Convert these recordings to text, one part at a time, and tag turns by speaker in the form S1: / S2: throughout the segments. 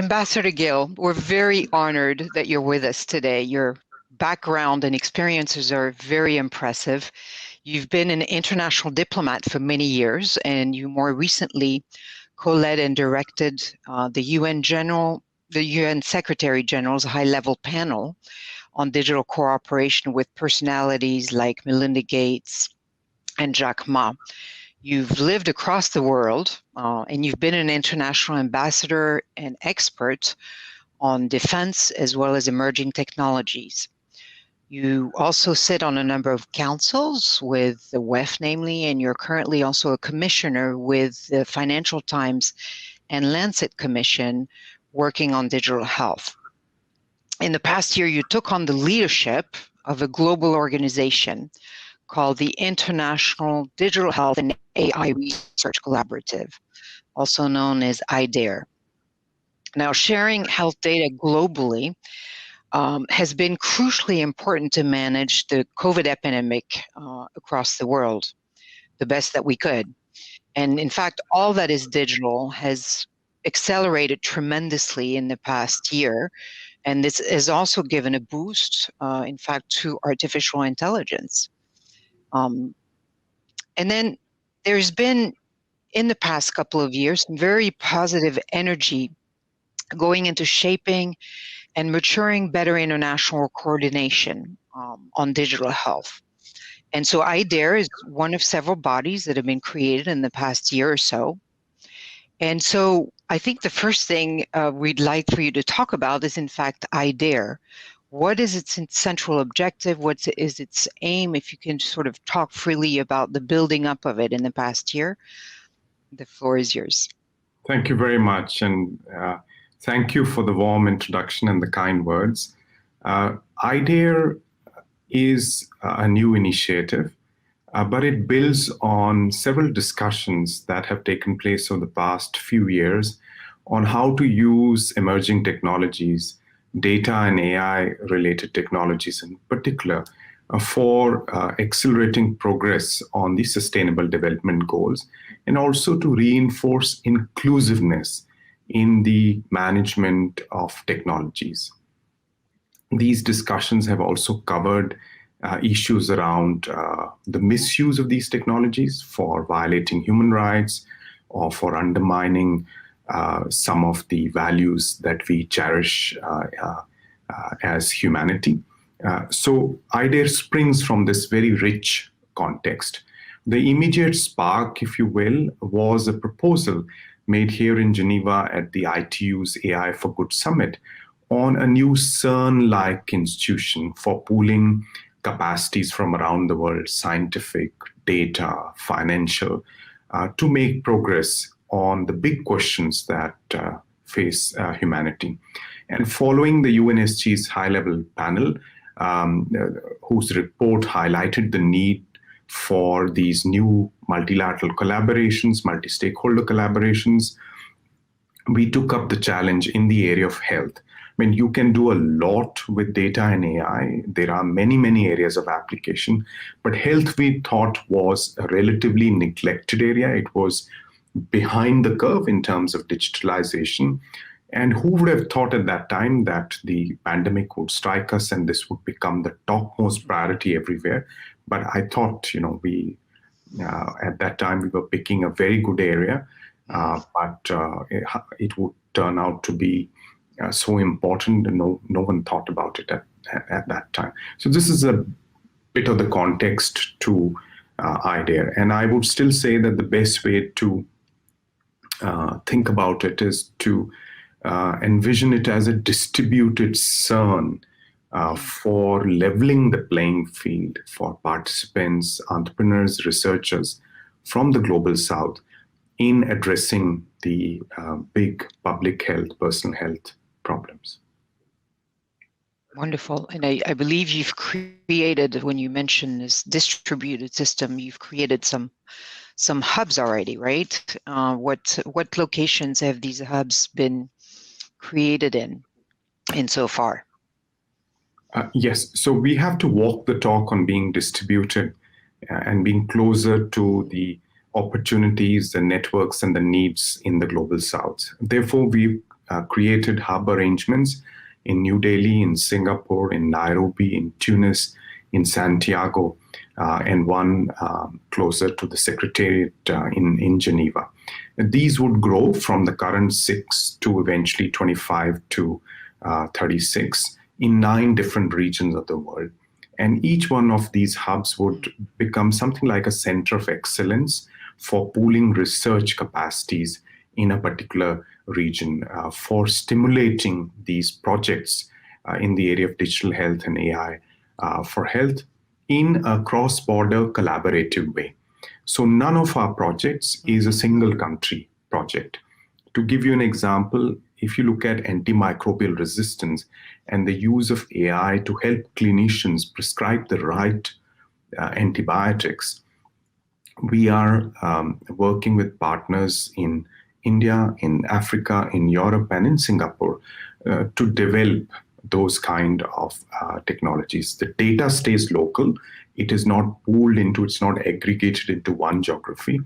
S1: Ambassador Gill, we're very honored that you're with us today. Your background and experiences are very impressive. You've been an international diplomat for many years, and you more recently co-led and directed the UN Secretary General's high-level panel on digital cooperation with personalities like Melinda Gates and Jack Ma. You've lived across the world, and you've been an international ambassador and expert on defense as well as emerging technologies. You also sit on a number of councils with the WEF, namely, and you're currently also a commissioner with the Financial Times and Lancet Commission working on digital health. In the past year, you took on the leadership of a global organization called the International Digital Health and AI Research Collaborative, also known as IDAIR. Now, sharing health data globally has been crucially important to manage the COVID epidemic across the world the best that we could. And in fact, all that is digital has accelerated tremendously in the past year. And this has also given a boost, in fact, to artificial intelligence. And then there's been, in the past couple of years, some very positive energy going into shaping and maturing better international coordination on digital health. And so IDAIR is one of several bodies that have been created in the past year or so. And so I think the first thing we'd like for you to talk about is, in fact, IDAIR. What is its central objective? What is its aim? If you can sort of talk freely about the building up of it in the past year, the floor is yours.
S2: Thank you very much. And thank you for the warm introduction and the kind words. IDAIR is a new initiative, but it builds on several discussions that have taken place over the past few years on how to use emerging technologies, data and AI-related technologies in particular, for accelerating progress on the Sustainable Development Goals, and also to reinforce inclusiveness in the management of technologies. These discussions have also covered issues around the misuse of these technologies for violating human rights or for undermining some of the values that we cherish as humanity. So IDAIR springs from this very rich context. The immediate spark, if you will, was a proposal made here in Geneva at the ITU's AI for Good Summit on a new CERN-like institution for pooling capacities from around the world, scientific, data, financial, to make progress on the big questions that face humanity. And following the UNSG's high-level panel, whose report highlighted the need for these new multilateral collaborations, multi-stakeholder collaborations, we took up the challenge in the area of health. I mean, you can do a lot with data and AI. There are many, many areas of application, but health, we thought, was a relatively neglected area. It was behind the curve in terms of digitalization. And who would have thought at that time that the pandemic would strike us and this would become the topmost priority everywhere? But I thought, we at that time we were picking a very good area, but it would turn out to be so important, and no one thought about it at that time. So this is a bit of the context to IDAIR, and I would still say that the best way to think about it is to envision it as a distributed CERN for leveling the playing field for participants, entrepreneurs, researchers from the global south in addressing the big public health, personal health problems.
S1: Wonderful. And I believe you've created, when you mentioned this distributed system, you've created some hubs already, right? What locations have these hubs been created in so far?
S2: Yes, so we have to walk the talk on being distributed and being closer to the opportunities, the networks, and the needs in the global south. Therefore, we've created hub arrangements in New Delhi, in Singapore, in Nairobi, in Tunis, in Santiago, and one closer to the Secretariat in Geneva. And these would grow from the current 6 to eventually 25 to 36 in 9 different regions of the world. And each one of these hubs would become something like a center of excellence for pooling research capacities in a particular region, for stimulating these projects in the area of digital health and AI for health in a cross-border collaborative way. So none of our projects is a single country project. To give you an example, if you look at antimicrobial resistance and the use of AI to help clinicians prescribe the right antibiotics, we are working with partners in India, in Africa, in Europe, and in Singapore to develop those kind of technologies. The data stays local. It is not pooled into, it's not aggregated into one geography,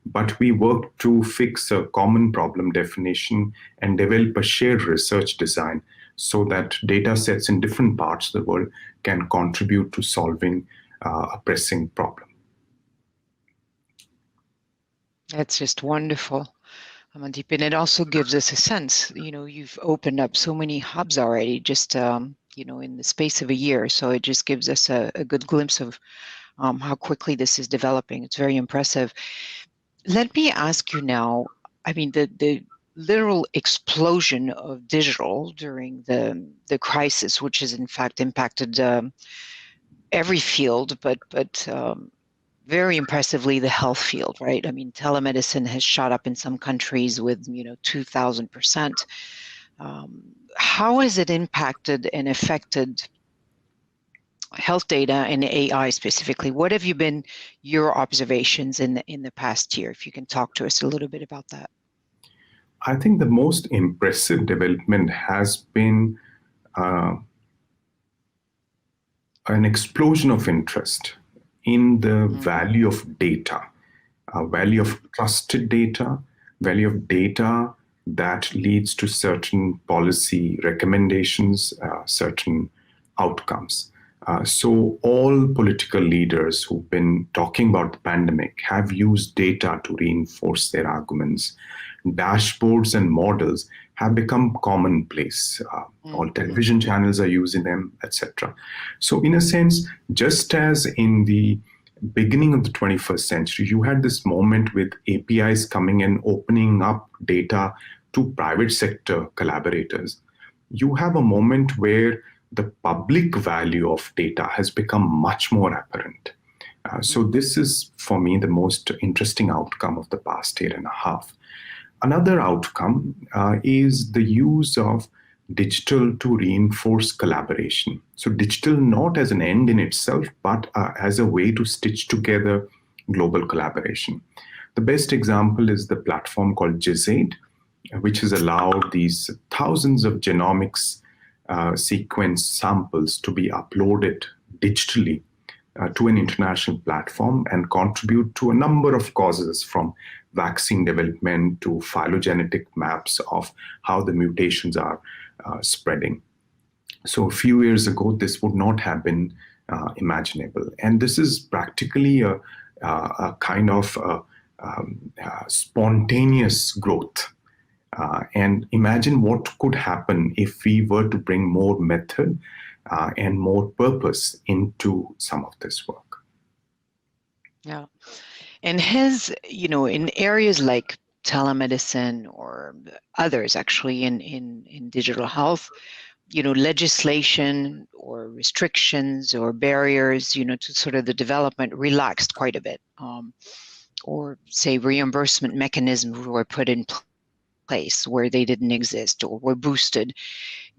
S2: but we work to fix a common problem definition and develop a shared research design so that data sets in different parts of the world can contribute to solving a pressing problem.
S1: That's just wonderful, Amandeep. And it also gives us a sense, you've opened up so many hubs already, just, in the space of a year. So it just gives us a good glimpse of how quickly this is developing. It's very impressive. Let me ask you now, I mean, the literal explosion of digital during the crisis, which has in fact impacted every field, but very impressively the health field, right? I mean, telemedicine has shot up in some countries with 2,000%. How has it impacted and affected health data and AI specifically? What have been your observations in the past year? If you can talk to us a little bit about that.
S2: I think the most impressive development has been an explosion of interest in the value of data, value of trusted data, value of data that leads to certain policy recommendations, certain outcomes. So all political leaders who've been talking about the pandemic have used data to reinforce their arguments. Dashboards and models have become commonplace. All television channels are using them, etc. So in a sense, just as in the beginning of the 21st century, you had this moment with APIs coming and opening up data to private sector collaborators. You have a moment where the public value of data has become much more apparent. So this is, for me, the most interesting outcome of the past year and a half. Another outcome is the use of digital to reinforce collaboration. So digital not as an end in itself, but as a way to stitch together global collaboration. The best example is the platform called GISAID, which has allowed these thousands of genomics sequence samples to be uploaded digitally to an international platform and contribute to a number of causes, from vaccine development to phylogenetic maps of how the mutations are spreading. So a few years ago, this would not have been imaginable. And this is practically a kind of spontaneous growth. And imagine what could happen if we were to bring more method and more purpose into some of this work.
S1: Yeah. And in areas like telemedicine or others actually in digital health, legislation or restrictions or barriers, to sort of the development relaxed quite a bit. Or say reimbursement mechanisms were put in place where they didn't exist or were boosted.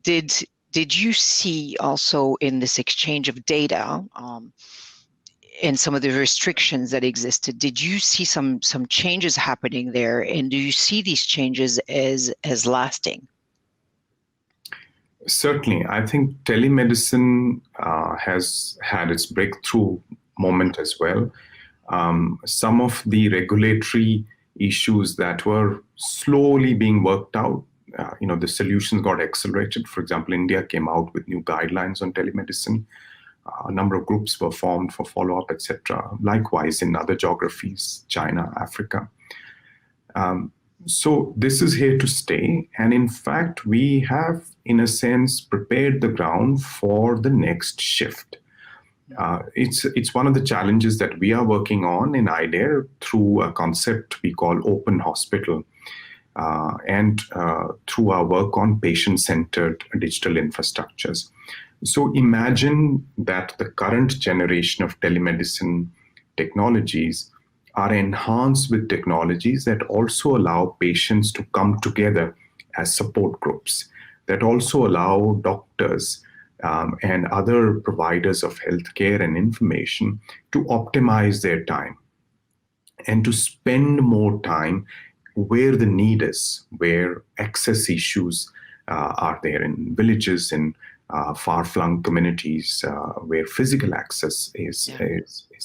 S1: Did you see also in this exchange of data and some of the restrictions that existed, did you see some changes happening there? And do you see these changes as lasting?
S2: Certainly. I think telemedicine has had its breakthrough moment as well. Some of the regulatory issues that were slowly being worked out the solutions got accelerated. For example, India came out with new guidelines on telemedicine. A number of groups were formed for follow-up, etc. Likewise, in other geographies, China, Africa. So this is here to stay. And in fact, we have, in a sense, prepared the ground for the next shift. It's one of the challenges that we are working on in I-DAIR through a concept we call open hospital, and through our work on patient-centered digital infrastructures. So imagine that the current generation of telemedicine technologies are enhanced with technologies that also allow patients to come together as support groups, that also allow doctors and other providers of healthcare and information to optimize their time and to spend more time where the need is, where access issues are there in villages, in far-flung communities where physical access is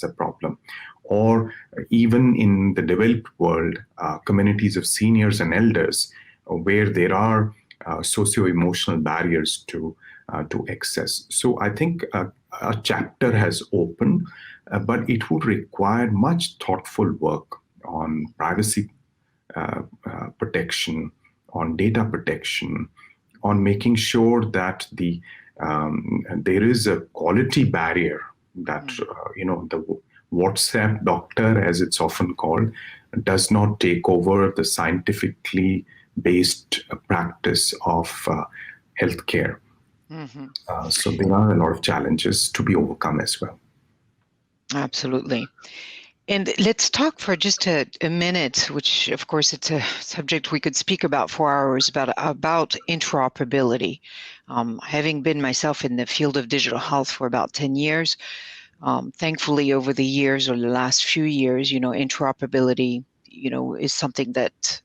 S2: a problem, or even in the developed world, communities of seniors and elders where there are socio-emotional barriers to access. So I think a chapter has opened, but it would require much thoughtful work on privacy protection, on data protection, on making sure that there is a quality barrier that the WhatsApp doctor, as it's often called, does not take over the scientifically based practice of healthcare. So there are a lot of challenges to be overcome as well.
S1: Absolutely. And let's talk for just a minute, which of course it's a subject we could speak about for hours, about interoperability. Having been myself in the field of digital health for about 10 years, thankfully over the years or the last few years, interoperability, is something that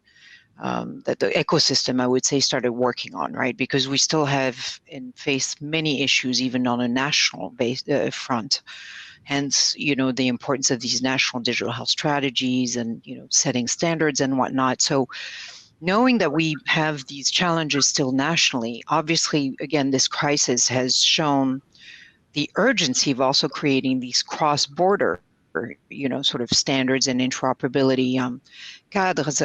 S1: that the ecosystem, I would say, started working on, right? Because we still have and face many issues, even on a national front. Hence, the importance of these national digital health strategies and, setting standards and whatnot. So knowing that we have these challenges still nationally, obviously, again, this crisis has shown the urgency of also creating these cross-border, sort of standards and interoperability cadres.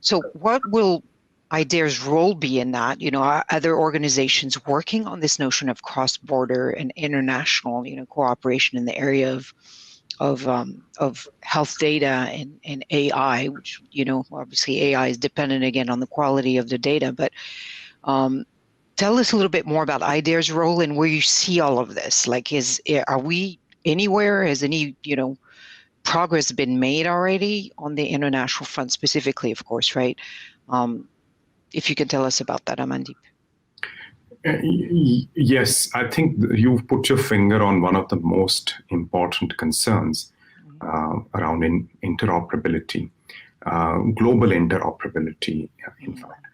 S1: So what will I-DAIR's role be in that? Are other organizations working on this notion of cross-border and international, cooperation in the area of health data and AI, which, obviously AI is dependent again on the quality of the data. But tell us a little bit more about I-DAIR's role and where you see all of this. Like, are we anywhere? Has any, progress been made already on the international front specifically, of course, right? If you can tell us about that, Amandeep.
S2: Yes, I think you've put your finger on one of the most important concerns around interoperability, global interoperability, in fact.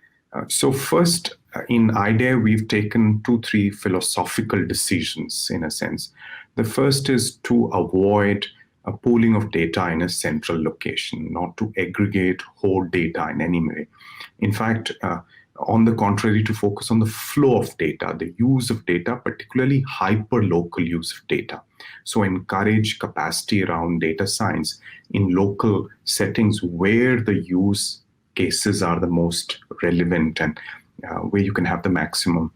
S2: So first, in I-DAIR, we've taken 2-3 philosophical decisions, in a sense. The first is to avoid a pooling of data in a central location, not to aggregate whole data in any way. In fact, on the contrary, to focus on the flow of data, the use of data, particularly hyper-local use of data. So encourage capacity around data science in local settings where the use cases are the most relevant and where you can have the maximum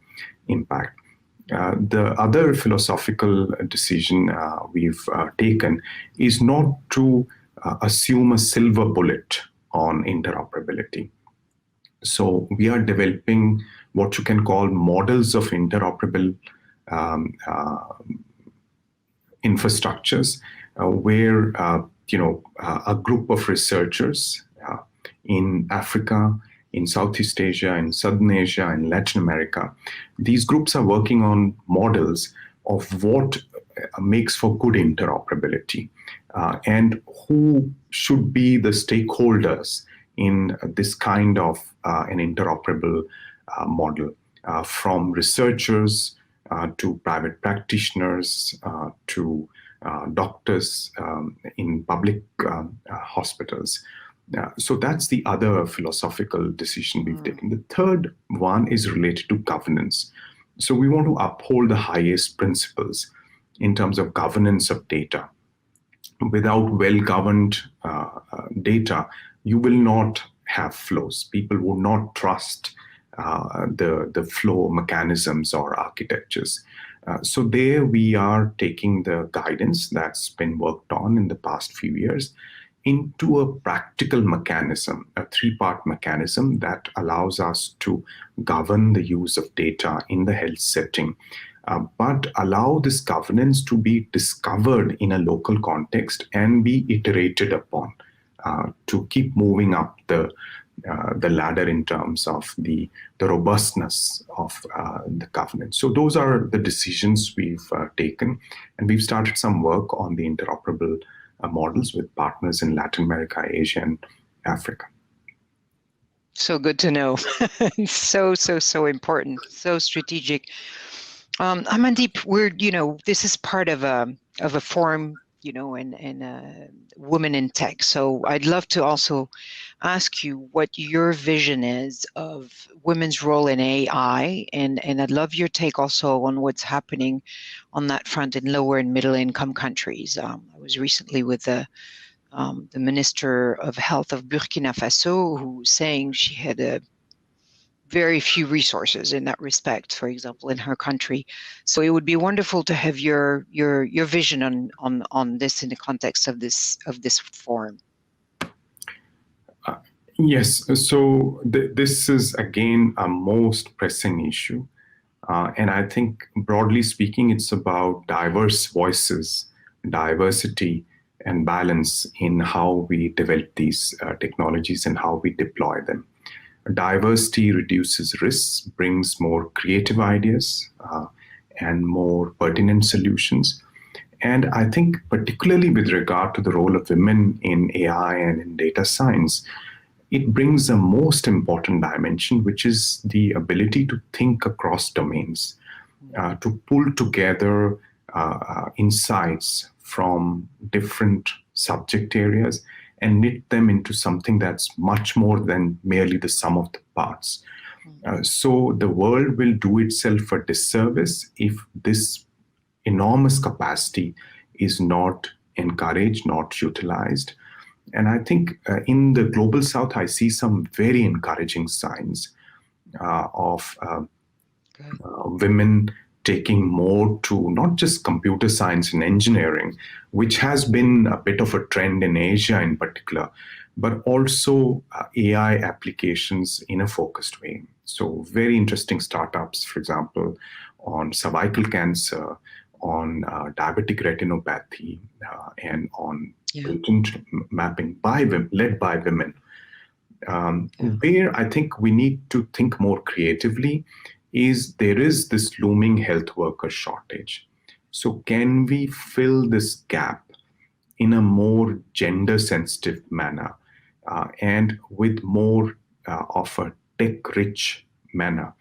S2: impact. The other philosophical decision we've taken is not to assume a silver bullet on interoperability. So we are developing what you can call models of interoperable infrastructures, where a group of researchers in Africa, in Southeast Asia, in Southern Asia, in Latin America, these groups are working on models of what makes for good interoperability and who should be the stakeholders in this kind of an interoperable model, from researchers to private practitioners to doctors in public hospitals. So that's the other philosophical decision we've taken. The third one is related to governance. So we want to uphold the highest principles in terms of governance of data. Without well-governed data, you will not have flows. People will not trust the flow mechanisms or architectures. So there we are taking the guidance that's been worked on in the past few years into a practical mechanism, a three-part mechanism that allows us to govern the use of data in the health setting, but allow this governance to be discovered in a local context and be iterated upon to keep moving up the ladder in terms of the robustness of the governance. So those are the decisions we've taken, and we've started some work on the interoperable models with partners in Latin America, Asia, and Africa.
S1: So good to know. so important, so strategic. Amandeep, this is part of a forum, and women in tech. So I'd love to also ask you what your vision is of women's role in AI, and I'd love your take also on what's happening on that front in lower and middle income countries. I was recently with the Minister of Health of Burkina Faso, who was saying she had very few resources in that respect, for example, in her country. So it would be wonderful to have your vision on this in the context of this forum.
S2: Yes, so this is again a most pressing issue. And I think broadly speaking, it's about diverse voices, diversity, and balance in how we develop these technologies and how we deploy them. Diversity reduces risks, brings more creative ideas and more pertinent solutions. And I think particularly with regard to the role of women in AI and in data science, it brings the most important dimension, which is the ability to think across domains, to pull together insights from different subject areas and knit them into something that's much more than merely the sum of the parts. So the world will do itself a disservice if this enormous capacity is not encouraged, not utilized. And I think in the global south, I see some very encouraging signs of women taking more to not just computer science and engineering, which has been a bit of a trend in Asia in particular, but also AI applications in a focused way. So very interesting startups, for example, on cervical cancer, on diabetic retinopathy, and on patent mapping led by women. Where I think we need to think more creatively is there is this looming health worker shortage. So can we fill this gap in a more gender-sensitive manner and with more of a tech-rich manner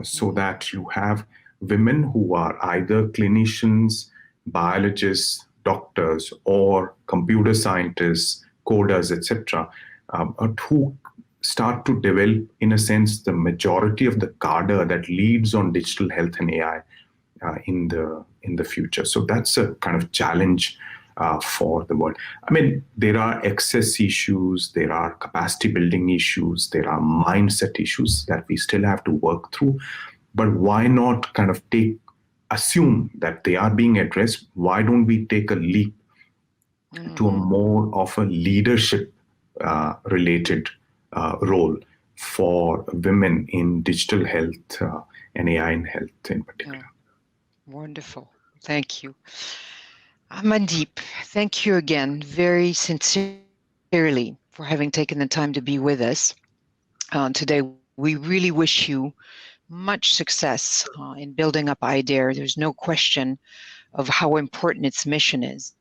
S2: so that you have women who are either clinicians, biologists, doctors, or computer scientists, coders, etc., who start to develop, in a sense, the majority of the cadre that leads on digital health and AI in the future. So that's a kind of challenge for the world. I mean, there are access issues, there are capacity building issues, there are mindset issues that we still have to work through. But why not kind of assume that they are being addressed? Why don't we take a leap to a more of a leadership related role for women in digital health and AI in health in particular?
S1: Yeah. Wonderful. Thank you. Amandeep, thank you again very sincerely for having taken the time to be with us today. We really wish you much success in building up IDAIR. There's no question of how important its mission is.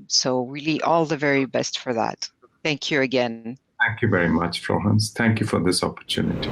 S1: So really all the very best for that. Thank you again.
S2: Thank you very much, Florence. Thank you for this opportunity.